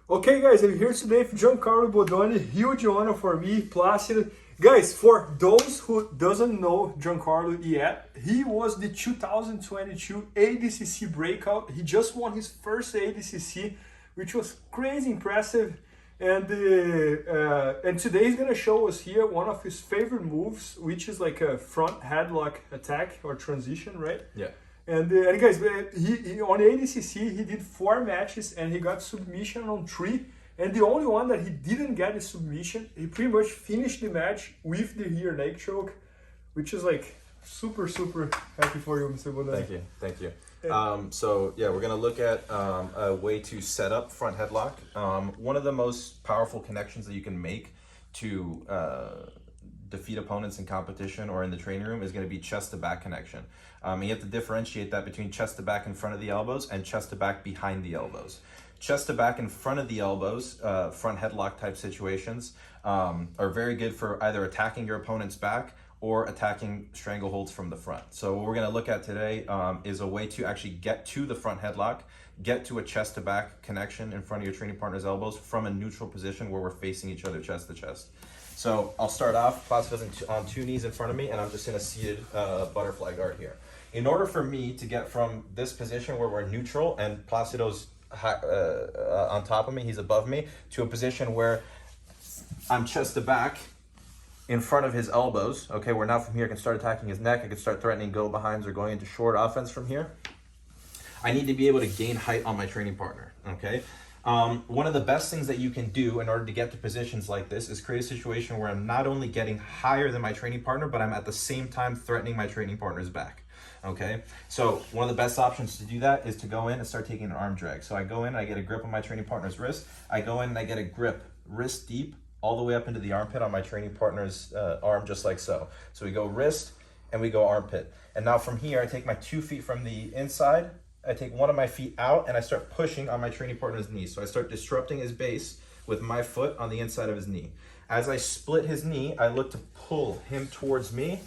Okay guys, I'm here today with Giancarlo Bodoni. Huge honor for me, Plácido. Guys, for those who doesn't know Giancarlo yet, he was the 2022 ADCC breakout. He just won his first ADCC, which was crazy impressive. And today he's gonna show us here one of his favorite moves, which is like a front headlock attack or transition, right? Yeah. And guys, he on ADCC he did 4 matches and he got submission on 3. And the only one that he didn't get is submission. He pretty much finished the match with the rear neck choke, which is like super happy for you, Mr. Bodoni. Thank you. So yeah, we're gonna look at a way to set up front headlock. One of the most powerful connections that you can make to defeat opponents in competition or in the training room is going to be chest to back connection. You have to differentiate that between chest to back in front of the elbows and chest to back behind the elbows. Chest to back in front of the elbows, front headlock type situations, are very good for either attacking your opponent's back or attacking strangleholds from the front. So what we're going to look at today is a way to actually get to the front headlock, get to a chest to back connection in front of your training partner's elbows from a neutral position where we're facing each other chest to chest. So I'll start off, Plácido's on 2 knees in front of me, and I'm just in a seated butterfly guard here. In order for me to get from this position where we're neutral and Plácido's on top of me, he's above me, to a position where I'm chest to back in front of his elbows, okay, where now from here I can start attacking his neck, I can start threatening go behinds or going into short offense from here. I need to be able to gain height on my training partner, okay? One of the best things that you can do in order to get to positions like this is create a situation where I'm not only getting higher than my training partner, but I'm at the same time threatening my training partner's back, okay? So one of the best options to do that is to go in and start taking an arm drag. So I go in, I get a grip on my training partner's wrist, I go in and I get a grip wrist deep all the way up into the armpit on my training partner's arm, just like so. So we go wrist and we go armpit. And now from here, I take my 2 feet from the inside, I take one of my feet out and I start pushing on my training partner's knee. So I start disrupting his base with my foot on the inside of his knee. As I split his knee, I look to pull him towards me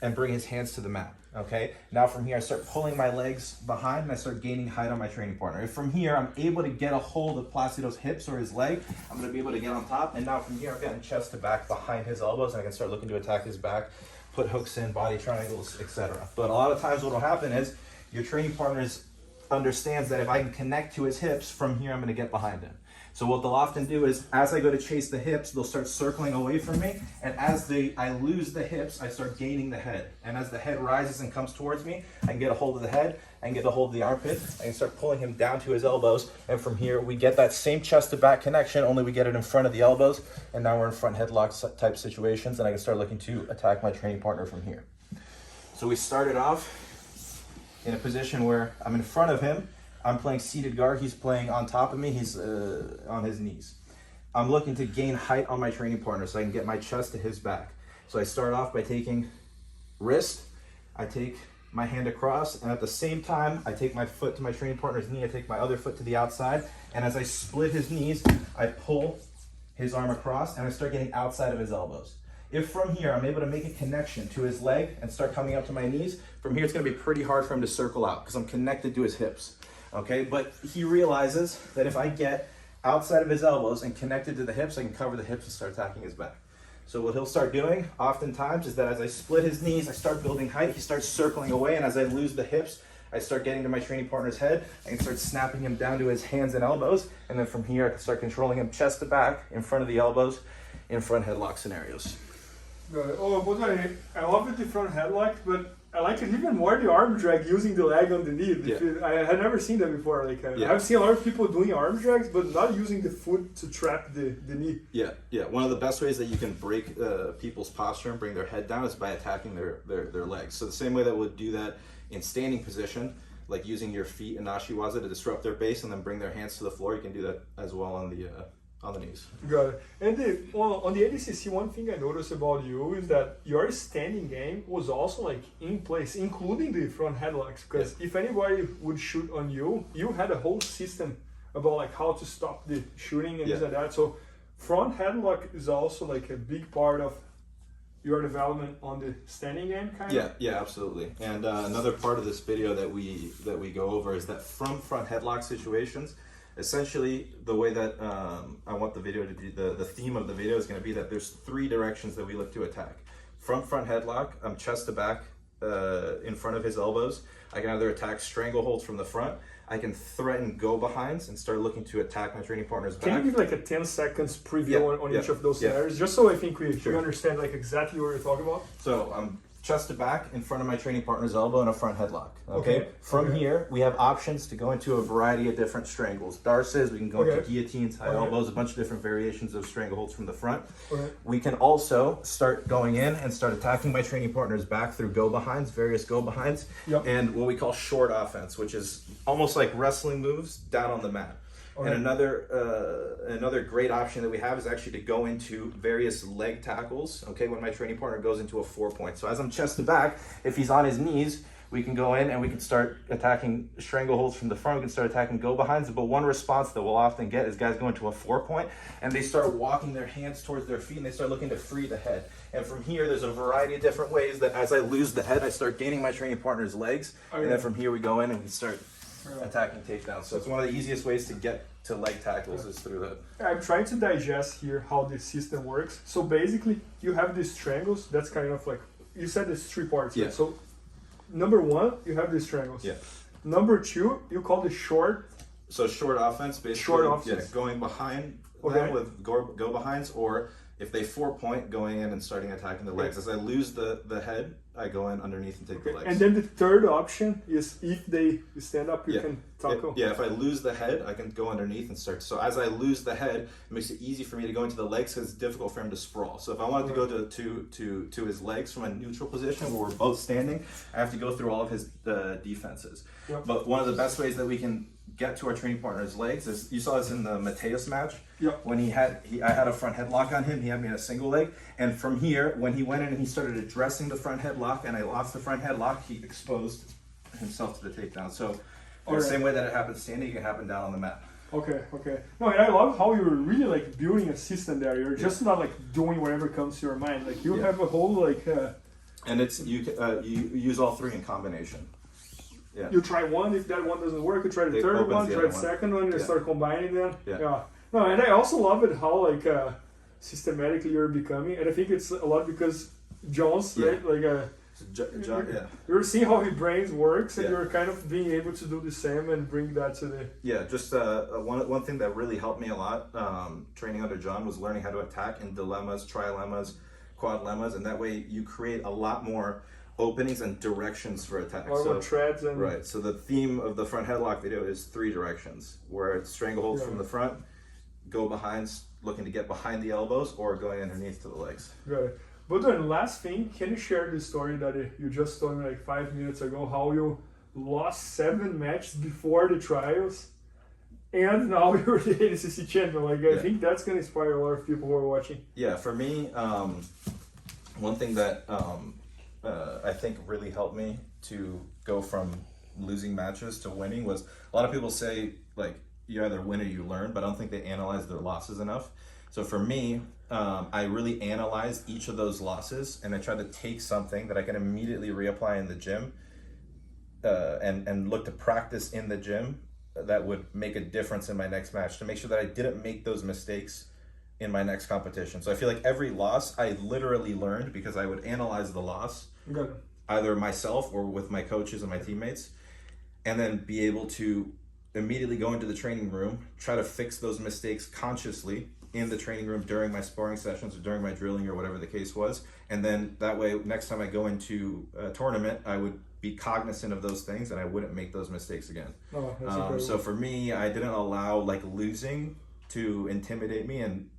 and bring his hands to the mat, okay? Now from here, I start pulling my legs behind and I start gaining height on my training partner. If from here, I'm able to get a hold of Plácido's hips or his leg, I'm gonna be able to get on top. And now from here, I'm getting chest to back behind his elbows and I can start looking to attack his back, put hooks in, body triangles, etc. But a lot of times what will happen is your training partner understands that if I can connect to his hips, from here I'm gonna get behind him. So what they'll often do is, as I go to chase the hips, they'll start circling away from me, and as I lose the hips, I start gaining the head. And as the head rises and comes towards me, I can get a hold of the head, I can get a hold of the armpit, I can start pulling him down to his elbows, and from here we get that same chest to back connection, only we get it in front of the elbows, and now we're in front headlock type situations, and I can start looking to attack my training partner from here. So we started off in a position where I'm in front of him, I'm playing seated guard, he's playing on top of me, he's on his knees. I'm looking to gain height on my training partner so I can get my chest to his back. So I start off by taking wrist, I take my hand across, and at the same time, I take my foot to my training partner's knee, I take my other foot to the outside, and as I split his knees, I pull his arm across and I start getting outside of his elbows. If from here, I'm able to make a connection to his leg and start coming up to my knees, from here it's gonna be pretty hard for him to circle out because I'm connected to his hips, okay? But he realizes that if I get outside of his elbows and connected to the hips, I can cover the hips and start attacking his back. So what he'll start doing oftentimes is that as I split his knees, I start building height, he starts circling away, and as I lose the hips, I start getting to my training partner's head, I can start snapping him down to his hands and elbows, and then from here I can start controlling him chest to back, in front of the elbows, in front headlock scenarios. Oh, Bodoni, I love the front headlock, but I like it even more the arm drag using the leg on the knee. Yeah. I had never seen that before. Like Yeah. I've seen a lot of people doing arm drags, but not using the foot to trap the knee. Yeah. One of the best ways that you can break people's posture and bring their head down is by attacking their legs. So the same way that we'll do that in standing position, like using your feet in Ashiwaza to disrupt their base and then bring their hands to the floor, you can do that as well on the knees. Got it. And on the ADCC, one thing I noticed about you is that your standing game was also like in place, including the front headlocks. Because if anybody would shoot on you, you had a whole system about like how to stop the shooting and things like that. So front headlock is also like a big part of your development on the standing game, kind of. Yeah, absolutely. And another part of this video that we go over is that from front headlock situations, essentially the way that I want the video to be, the theme of the video is going to be that there's 3 directions that we look to attack. Front headlock, I'm chest to back in front of his elbows. I can either attack strangleholds from the front. I can threaten go behinds and start looking to attack my training partner's back. Can you give like a 10 seconds preview on each of those scenarios? Just so I think we understand like exactly what you're talking about. So I'm chest to back in front of my training partner's elbow in a front headlock. Okay. From here, we have options to go into a variety of different strangles. Darces, we can go into guillotines, high elbows, a bunch of different variations of strangleholds from the front. We can also start going in and start attacking my training partner's back through go behinds, various go behinds, and what we call short offense, which is almost like wrestling moves down on the mat. And another great option that we have is actually to go into various leg tackles, okay, when my training partner goes into a 4-point. So as I'm chest to back, if he's on his knees, we can go in and we can start attacking strangleholds from the front, we can start attacking go behinds. But one response that we'll often get is guys go into a 4-point and they start walking their hands towards their feet and they start looking to free the head. And from here, there's a variety of different ways that as I lose the head, I start gaining my training partner's legs. And then from here, we go in and we start attacking takedowns. So it's one of the easiest ways to get to leg tackles is through that. I'm trying to digest here how this system works. So basically, you have these triangles. That's kind of like, you said there's 3 parts. Yeah. Right? So number 1, you have these triangles. Yeah. Number 2, you call the short. So short offense, basically. Short offense. Yeah, going behind them with go behinds, or if they 4-point, going in and starting attacking the legs. As I lose the head, I go in underneath and take the legs. And then the third option is if they stand up, you can tackle. If I lose the head, I can go underneath and start. So as I lose the head, it makes it easy for me to go into the legs because it's difficult for him to sprawl. So if I wanted to go to his legs from a neutral position where we're both standing, I have to go through all of his defenses. But one of the best ways that we can get to our training partner's legs is, you saw this in the Mateus match, when I had a front headlock on him, he had me in a single leg, and from here, when he went in and he started addressing the front headlock and I lost the front headlock, he exposed himself to the takedown. So the same way that it happens standing, it can happen down on the mat. Okay. No, and I love how you're really like building a system there. You're just not like doing whatever comes to your mind. Like you have a whole like. And it's you use all 3 in combination. Yeah. You try one, if that one doesn't work, you try the third one, try the second one, you start combining them. No, and I also love it how like systematically you're becoming, and I think it's a lot because John's right, like you're seeing how his brain works, and you're kind of being able to do the same and bring that to the. Just one thing that really helped me a lot training under John was learning how to attack in dilemmas, trilemmas, quadlemmas, and that way you create a lot more openings and directions for attack. More treads and so the theme of the front headlock video is 3 directions, where it's strangleholds from the front, go behinds, looking to get behind the elbows, or going underneath to the legs. Got it. But then last thing, can you share the story that you just told me like 5 minutes ago, how you lost 7 matches before the trials and now you're the ADCC champion? Like I think that's gonna inspire a lot of people who are watching. For me, one thing that I think really helped me to go from losing matches to winning was, a lot of people say like you either win or you learn, but I don't think they analyze their losses enough. So for me, I really analyzed each of those losses and I tried to take something that I can immediately reapply in the gym and look to practice in the gym that would make a difference in my next match, to make sure that I didn't make those mistakes in my next competition. So I feel like every loss I literally learned because I would analyze the loss, either myself or with my coaches and my teammates, and then be able to immediately go into the training room, try to fix those mistakes consciously in the training room during my sparring sessions or during my drilling or whatever the case was. And then that way, next time I go into a tournament, I would be cognizant of those things and I wouldn't make those mistakes again. So for me, I didn't allow like losing to intimidate me and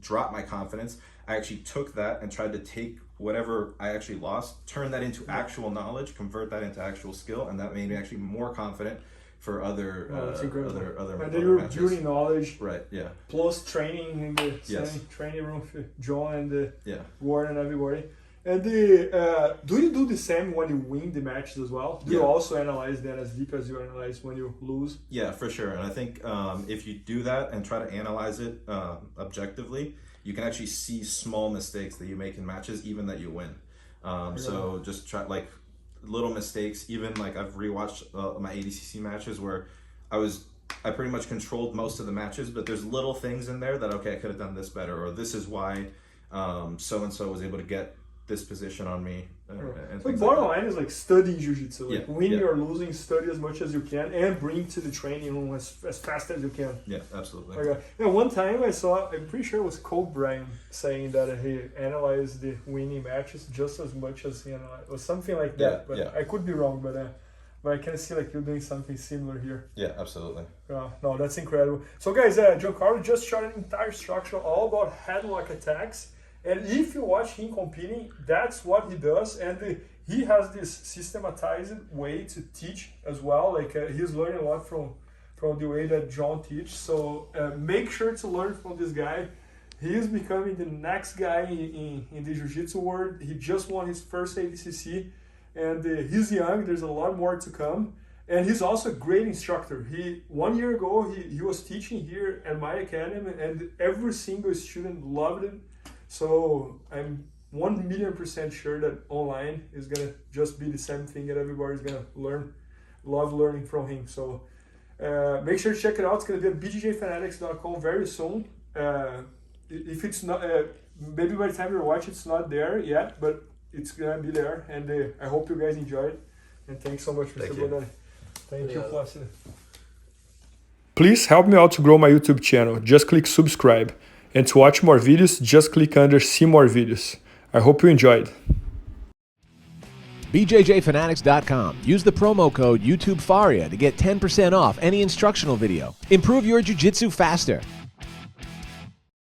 drop my confidence. I actually took that and tried to take whatever I actually lost, turn that into actual knowledge, convert that into actual skill, and that made me actually more confident for other and then you're matches. building knowledge, plus training in the same training room for John and the Warren and everybody. And do you do the same when you win the matches as well? Do you also analyze that as deep as you analyze when you lose? Yeah, for sure. And I think if you do that and try to analyze it objectively, you can actually see small mistakes that you make in matches, even that you win. So just try like little mistakes. Even like I've rewatched my ADCC matches where I was I pretty much controlled most of the matches, but there's little things in there that, okay, I could have done this better, or this is why so-and-so was able to get this position on me. So bottom line is like studying jiu-jitsu, like winning yeah. or losing, study as much as you can and bring to the training room as fast as you can. Yeah, absolutely. Okay. Yeah, one time I saw, I'm pretty sure it was Cole Bryan saying that he analyzed the winning matches just as much as he analyzed, or something like that. But I could be wrong, but I can see like you're doing something similar here. Yeah, absolutely. No, that's incredible. So guys, Giancarlo just shot an entire structure all about headlock attacks. And if you watch him competing, that's what he does. And he has this systematized way to teach as well. Like he's learning a lot from the way that John teaches. So make sure to learn from this guy. He is becoming the next guy in the jiu-jitsu world. He just won his first ADCC. And he's young, there's a lot more to come. And he's also a great instructor. 1 year ago, he was teaching here at my academy, and every single student loved it. So I'm 1,000,000% sure that online is gonna just be the same thing, that everybody's gonna love learning from him. So make sure to check it out. It's gonna be at bjjfanatics.com very soon. If it's not, maybe by the time you watch it's not there yet, but it's gonna be there. And I hope you guys enjoy it. And thanks so much, Mr. Bodoni. Thank you, Plácido. Please help me out to grow my YouTube channel. Just click subscribe. And to watch more videos, just click under see more videos. I hope you enjoyed. BJJFanatics.com. Use the promo code YouTubeFaria to get 10% off any instructional video. Improve your jiu-jitsu faster.